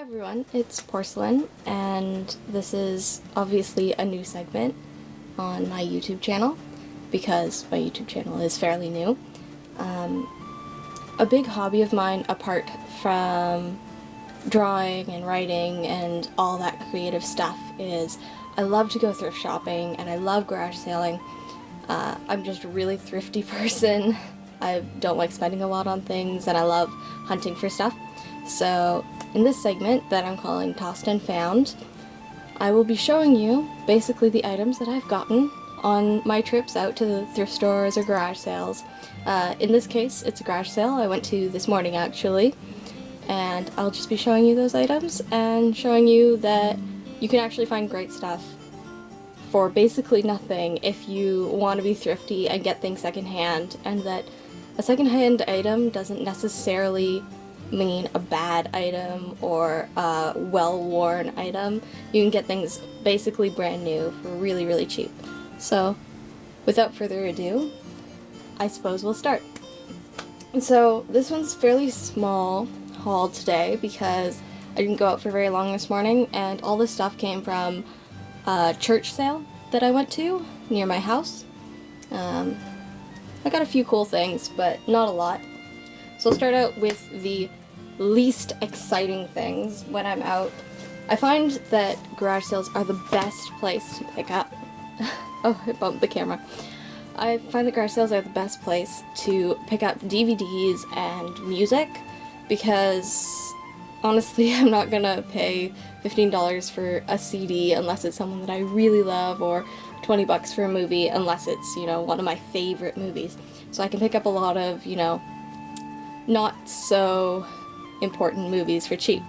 everyone, it's Porcelain, and this is obviously a new segment on my YouTube channel, because my YouTube channel is fairly new. A big hobby of mine, apart from drawing and writing and all that creative stuff, is I love to go thrift shopping, and I love garage sailing. I'm just a really thrifty person. I don't like spending a lot on things, and I love hunting for stuff. So in this segment that I'm calling Tossed and Found, I will be showing you basically the items that I've gotten on my trips out to the thrift stores or garage sales. In this case, it's a garage sale I went to this morning actually, and I'll just be showing you those items and showing you that you can actually find great stuff for basically nothing if you want to be thrifty and get things secondhand, and that a secondhand item doesn't necessarily mean a bad item or a well-worn item. You can get things basically brand new for really, really cheap. So, without further ado, I suppose we'll start. So, this one's fairly small haul today because I didn't go out for very long this morning, and all this stuff came from a church sale that I went to near my house. I got a few cool things, but not a lot. So I'll start out with the least exciting things when I'm out. I find that garage sales are the best place to pick up. Oh, I bumped the camera. I find that garage sales are the best place to pick up DVDs and music, because honestly, I'm not gonna pay $15 for a CD unless it's someone that I really love, or $20 for a movie unless it's, one of my favorite movies. So I can pick up a lot of, not so important movies for cheap.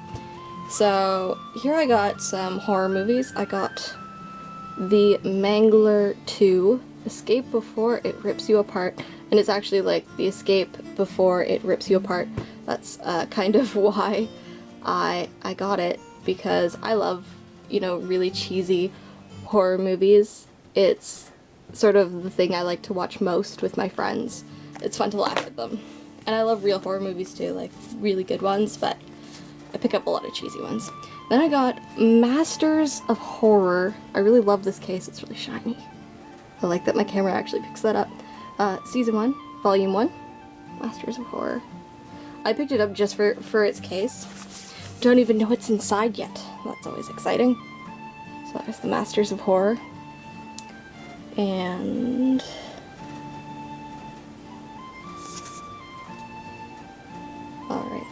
So here I got some horror movies. I got The Mangler 2, Escape Before It Rips You Apart, and it's actually like The Escape Before It Rips You Apart. That's kind of why I got it, because I love, really cheesy horror movies. It's sort of the thing I like to watch most with my friends. It's fun to laugh at them. And I love real horror movies too, like really good ones, but I pick up a lot of cheesy ones. Then I got Masters of Horror. I really love this case, it's really shiny. I like that my camera actually picks that up. Season 1, Volume 1, Masters of Horror. I picked it up just for its case. Don't even know what's inside yet. That's always exciting. So there's the Masters of Horror. And alright.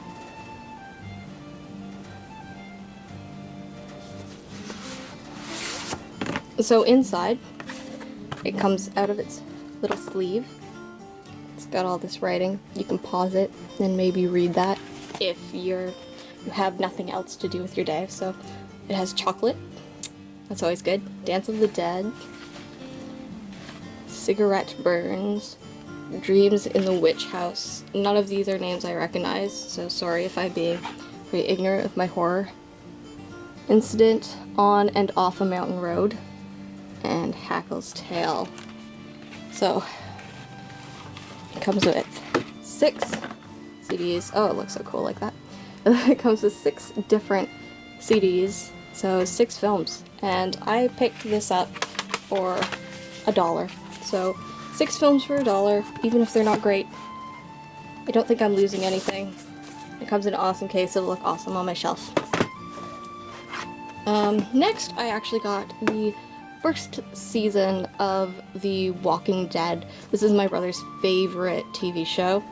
So inside, it comes out of its little sleeve. It's got all this writing. You can pause it and maybe read that if you have nothing else to do with your day. So it has chocolate. That's always good. Dance of the Dead. Cigarette Burns. Dreams in the Witch House. None of these are names I recognize, so sorry if I'm being very ignorant of my horror. Incident on and off a mountain road. And Hackle's Tale. So, it comes with 6 CDs. Oh, it looks so cool like that. It comes with 6 different CDs, so 6 films. And I picked this up for $1. So, 6 films for $1, even if they're not great. I don't think I'm losing anything. It comes in an awesome case, it'll look awesome on my shelf. Next, I actually got the first season of The Walking Dead. This is my brother's favorite TV show.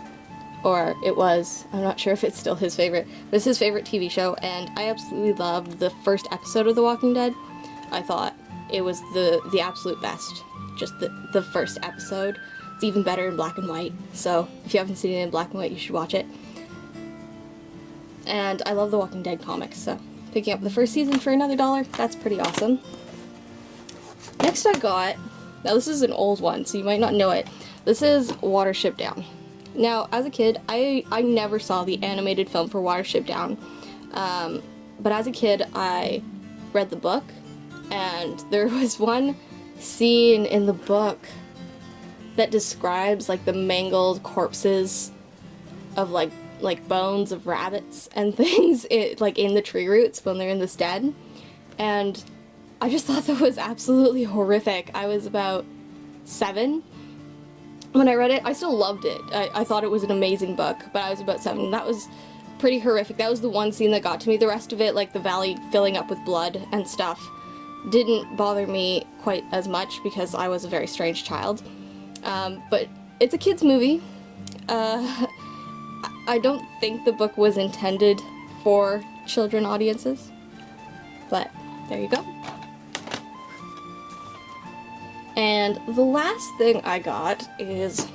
Or it was. I'm not sure if it's still his favorite. But it's his favorite TV show, and I absolutely loved the first episode of The Walking Dead. I thought it was the absolute best. Just the first episode. It's even better in black and white. So if you haven't seen it in black and white, you should watch it. And I love The Walking Dead comics, so picking up the first season for another $1, that's pretty awesome. Next I got, now this is an old one, so you might not know it. This is Watership Down. Now, as a kid, I never saw the animated film for Watership Down, but as a kid, I read the book, and there was one scene in the book that describes, like, the mangled corpses of, like, like bones of rabbits and things like in the tree roots when they're in this den. And I just thought that was absolutely horrific. I was about 7 when I read it. I still loved it. I thought it was an amazing book, but I was about 7. That was pretty horrific. That was the one scene that got to me. The rest of it, like the valley filling up with blood and stuff, didn't bother me quite as much because I was a very strange child. But it's a kid's movie. I don't think the book was intended for children audiences, but there you go. And the last thing I got is,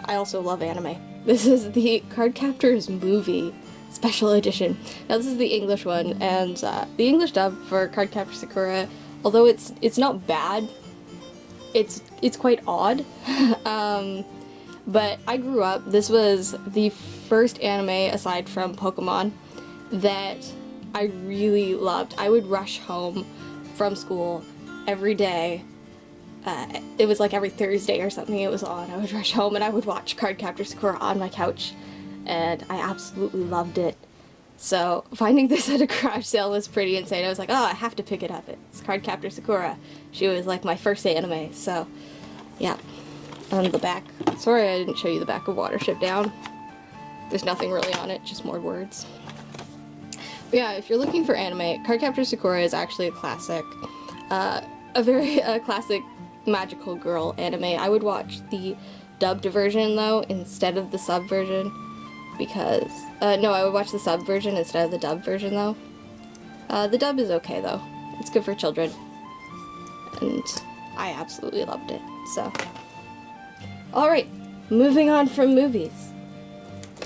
I also love anime. This is the Cardcaptors movie special edition. Now this is the English one, and the English dub for Cardcaptor Sakura, although it's not bad, it's quite odd. But I grew up, this was the first anime aside from Pokemon that I really loved. I would rush home from school every day. It was like every Thursday or something it was on. I would rush home and I would watch Cardcaptor Sakura on my couch, and I absolutely loved it. So finding this at a garage sale was pretty insane. I was like, oh, I have to pick it up. It's Cardcaptor Sakura. She was like my first anime, so yeah. On the back, sorry I didn't show you the back of Watership Down. There's nothing really on it, just more words. But yeah, if you're looking for anime, Cardcaptor Sakura is actually a classic. A very classic magical girl anime. I would watch the dubbed version though instead of the sub version, because no, I would watch the sub version instead of the dubbed version though. The dub is okay though. It's good for children, and I absolutely loved it. So, all right, moving on from movies,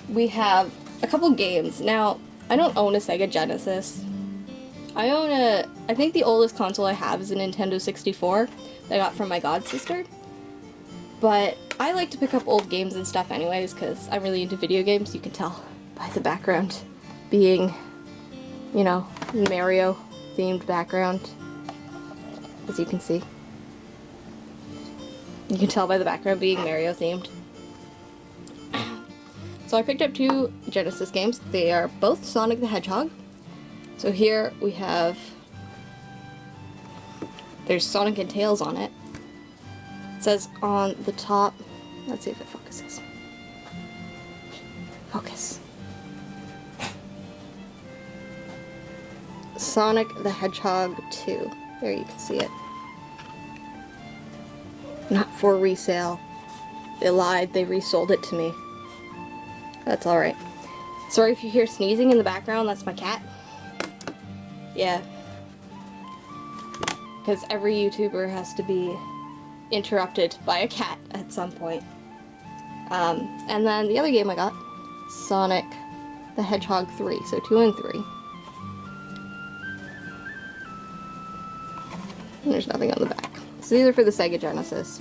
we have a couple games. Now, I don't own a Sega Genesis. I think the oldest console I have is a Nintendo 64 that I got from my god sister. But I like to pick up old games and stuff anyways, because I'm really into video games. You can tell by the background being, you know, Mario themed background, as you can see. You can tell by the background being Mario themed. So I picked up 2 Genesis games. They are both Sonic the Hedgehog. So here we have, there's Sonic and Tails on it. It says on the top, let's see if it focuses. Focus. Sonic the Hedgehog 2. There you can see it. Not for resale. They lied, they resold it to me. That's alright. Sorry if you hear sneezing in the background, that's my cat. Yeah. Because every YouTuber has to be interrupted by a cat at some point. And then the other game I got, Sonic the Hedgehog 3, so 2 and 3. And there's nothing on the back. So these are for the Sega Genesis.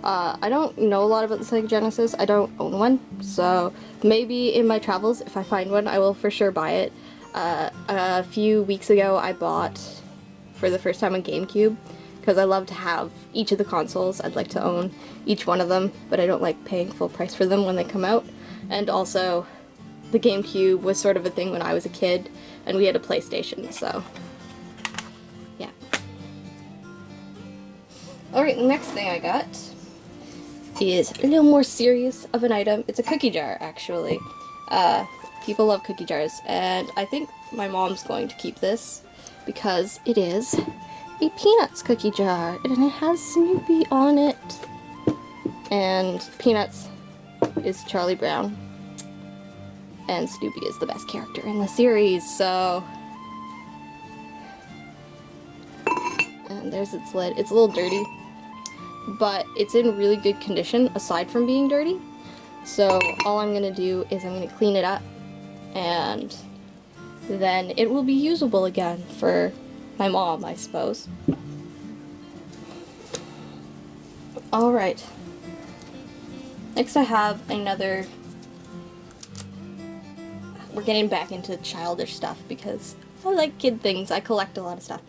I don't know a lot about the Sega Genesis. I don't own one, so maybe in my travels, if I find one, I will for sure buy it. A few weeks ago, I bought, for the first time, a GameCube, because I love to have each of the consoles. I'd like to own each one of them, but I don't like paying full price for them when they come out. And also, the GameCube was sort of a thing when I was a kid, and we had a PlayStation, so yeah. Alright, the next thing I got is a little more serious of an item. It's a cookie jar, actually. People love cookie jars, and I think my mom's going to keep this because it is a Peanuts cookie jar, and it has Snoopy on it. And Peanuts is Charlie Brown, and Snoopy is the best character in the series, so... And there's its lid. It's a little dirty, but it's in really good condition aside from being dirty. So all I'm gonna do is I'm gonna clean it up, and then it will be usable again for my mom, I suppose. Alright. Next I have another... We're getting back into childish stuff because I like kid things. I collect a lot of stuff.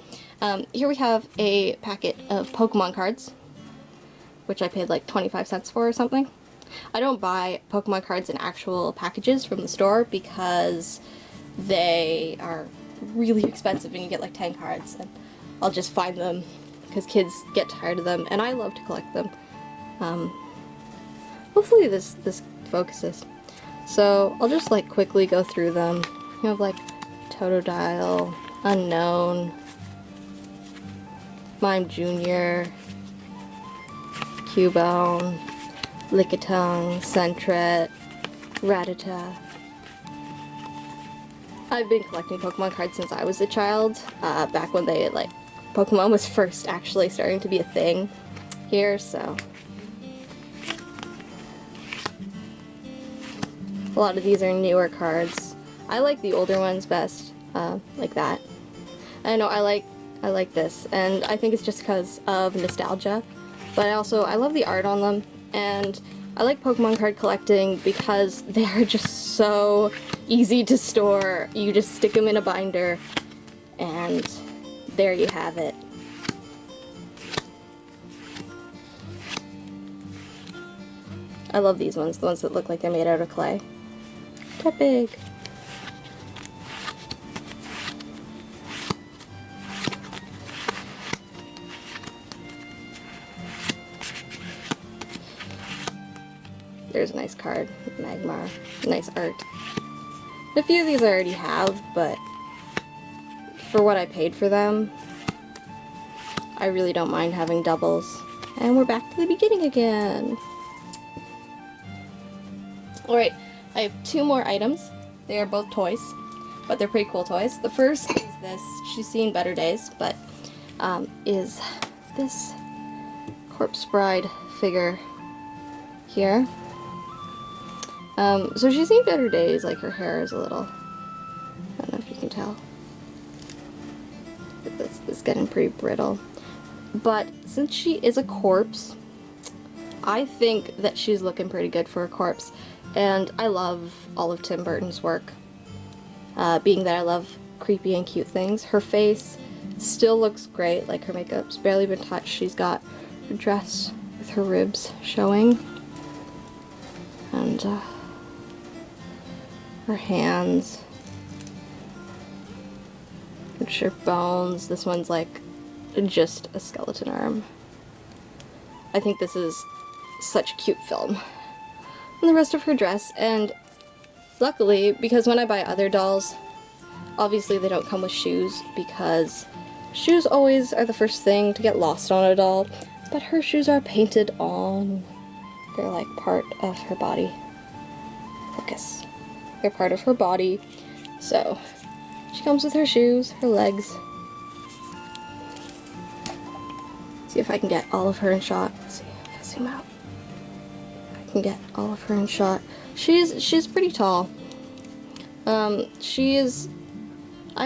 Here we have a packet of Pokemon cards, which I paid like 25 cents for or something. I don't buy Pokemon cards in actual packages from the store because they are really expensive and you get like 10 cards, and I'll just find them because kids get tired of them and I love to collect them. Hopefully this focuses. So I'll just like quickly go through them. You have like Totodile, Unknown, Mime Jr., Cubone, Lickitung, Sentret, Rattata. I've been collecting Pokemon cards since I was a child, back when they, like, Pokemon was first actually starting to be a thing here, so. A lot of these are newer cards. I like the older ones best, like that. I know I like this, and I think it's just because of nostalgia, but I love the art on them, and I like Pokemon card collecting because they're just so easy to store. You just stick them in a binder, and there you have it. I love these ones, the ones that look like they're made out of clay. They're big. There's a nice card, Magmar, nice art. A few of these I already have, but for what I paid for them, I really don't mind having doubles. And we're back to the beginning again. Alright, I have 2 more items. They are both toys, but they're pretty cool toys. The first is this, she's seen better days, but is this Corpse Bride figure here. So she's seen better days, like her hair is a little, I don't know if you can tell. This is getting pretty brittle. But since she is a corpse, I think that she's looking pretty good for a corpse. And I love all of Tim Burton's work. Being that I love creepy and cute things. Her face still looks great, like her makeup's barely been touched. She's got her dress with her ribs showing. And her hands. Which are bones. This one's like just a skeleton arm. I think this is such a cute film. And the rest of her dress, and luckily, because when I buy other dolls, obviously they don't come with shoes, because shoes always are the first thing to get lost on a doll, but her shoes are painted on. They're like part of her body. Focus. They're part of her body, so she comes with her shoes, her legs. See if I can get all of her in shot. Let's see if I zoom out. I can get all of her in shot. She's pretty tall. I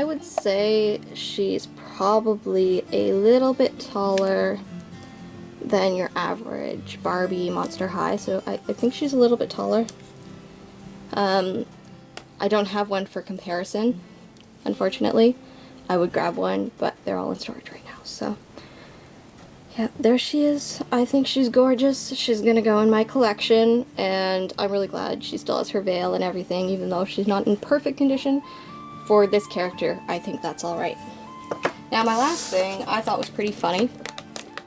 would say she's probably a little bit taller than your average Barbie Monster High, so I think she's a little bit taller. I don't have one for comparison, unfortunately. I would grab one, but they're all in storage right now, so. Yeah, there she is. I think she's gorgeous. She's gonna go in my collection, and I'm really glad she still has her veil and everything, even though she's not in perfect condition. For this character, I think that's alright. Now, my last thing I thought was pretty funny,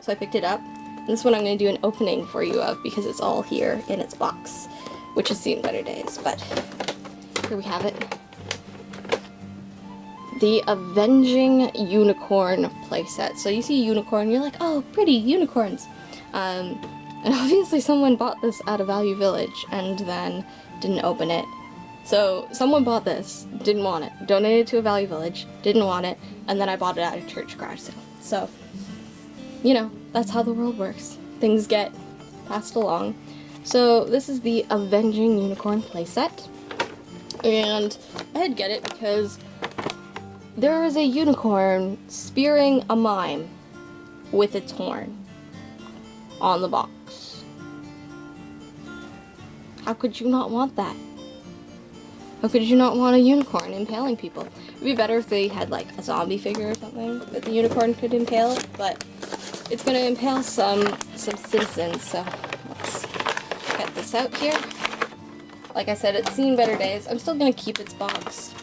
so I picked it up. And this one I'm gonna do an opening for you of, because it's all here in its box, which has seen better days, but here we have it. The Avenging Unicorn playset. So you see a unicorn, you're like, oh, pretty unicorns. And obviously someone bought this at a Value Village and then didn't open it. So someone bought this, didn't want it, donated it to a Value Village, didn't want it, and then I bought it at a church garage sale. So, you know, that's how the world works. Things get passed along. So this is the Avenging Unicorn playset. And I had to get it because there is a unicorn spearing a mime with its horn on the box. How could you not want that? How could you not want a unicorn impaling people? It'd be better if they had like a zombie figure or something that the unicorn could impale, but it's gonna impale some citizens, so let's get this out here. Like I said, it's seen better days. I'm still gonna keep its box.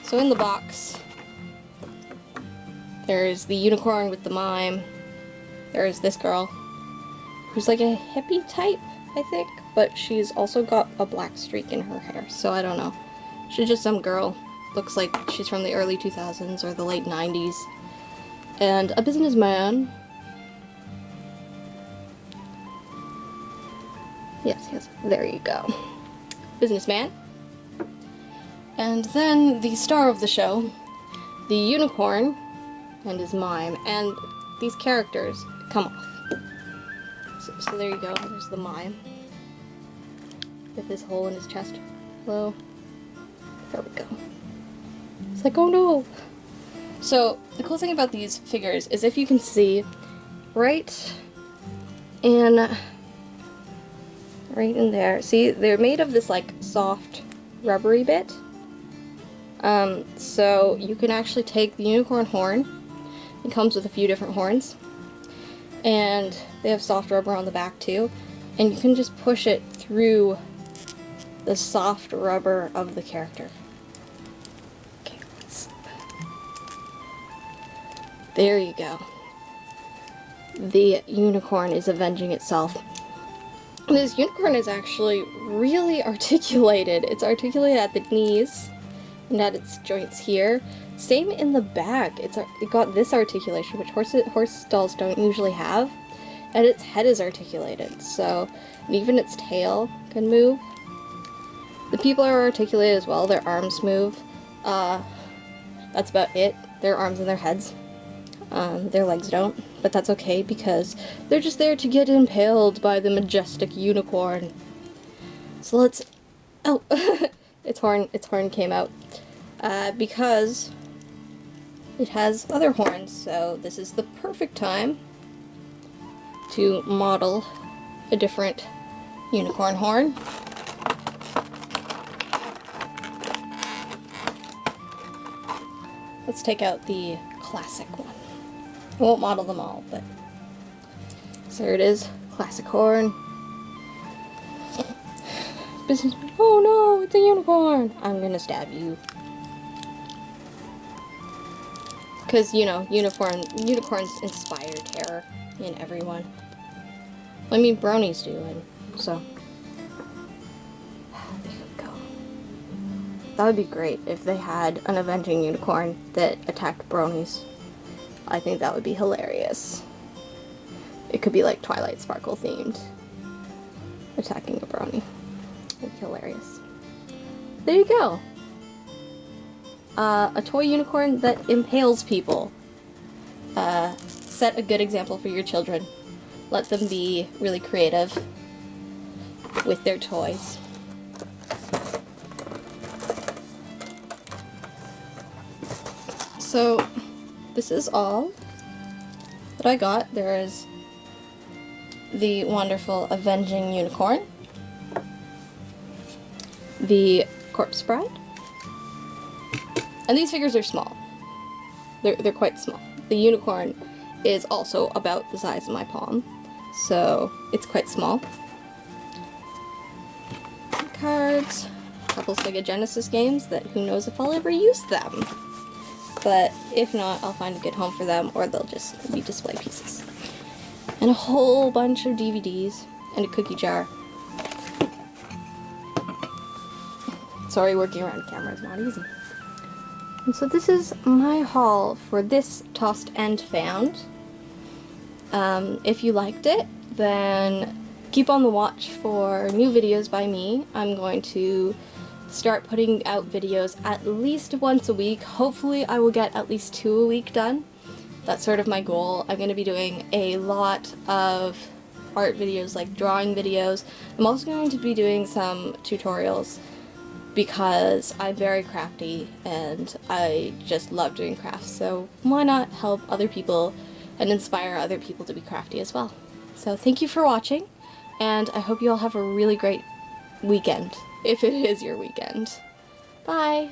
So in the box, there's the unicorn with the mime. There's this girl, who's like a hippie type, I think, but she's also got a black streak in her hair, so I don't know. She's just some girl. Looks like she's from the early 2000s or the late 90s. And a businessman. Yes, there you go. Businessman. And then the star of the show, the unicorn and his mime, and these characters come off. So there you go, there's the mime with this hole in his chest. Hello. There we go. It's like, oh no! So, the cool thing about these figures is if you can see right in there, see, they're made of this like soft rubbery bit. So you can actually take the unicorn horn. It comes with a few different horns. And they have soft rubber on the back too. And you can just push it through the soft rubber of the character. Okay, there you go. The unicorn is avenging itself. This unicorn is actually really articulated. It's articulated at the knees and at its joints here. Same in the back. It got this articulation, which horse dolls don't usually have. And its head is articulated, so even its tail can move. The people are articulated as well. Their arms move. That's about it. Their arms and their heads. Their legs don't, but that's okay because they're just there to get impaled by the majestic unicorn. So let's... Oh! its horn came out. Because it has other horns, so this is the perfect time to model a different unicorn horn. Let's take out the classic one. I won't model them all, but so there it is, classic horn. Businessman, oh no, it's a unicorn! I'm gonna stab you. Because, you know, unicorns inspire terror in everyone. I mean, bronies do, and so. There we go. That would be great if they had an Avenging Unicorn that attacked bronies. I think that would be hilarious. It could be like Twilight Sparkle themed. Attacking a brony. That'd be hilarious. There you go. A toy unicorn that impales people. Set a good example for your children. Let them be really creative with their toys. So, this is all that I got. There is the wonderful Avenging Unicorn, the Corpse Bride, and these figures are small. They're quite small. The unicorn is also about the size of my palm, so it's quite small. Cards, a couple Sega Genesis games that who knows if I'll ever use them. But if not, I'll find a good home for them, or they'll just be display pieces. And a whole bunch of DVDs, and a cookie jar. Sorry, working around a camera is not easy. And so this is my haul for this Tossed and Found. If you liked it, then keep on the watch for new videos by me. I'm going to start putting out videos at least once a week. Hopefully I will get at least 2 a week done. That's sort of my goal. I'm going to be doing a lot of art videos, like drawing videos. I'm also going to be doing some tutorials because I'm very crafty and I just love doing crafts. So why not help other people and inspire other people to be crafty as well. So thank you for watching, and I hope you all have a really great weekend, if it is your weekend. Bye!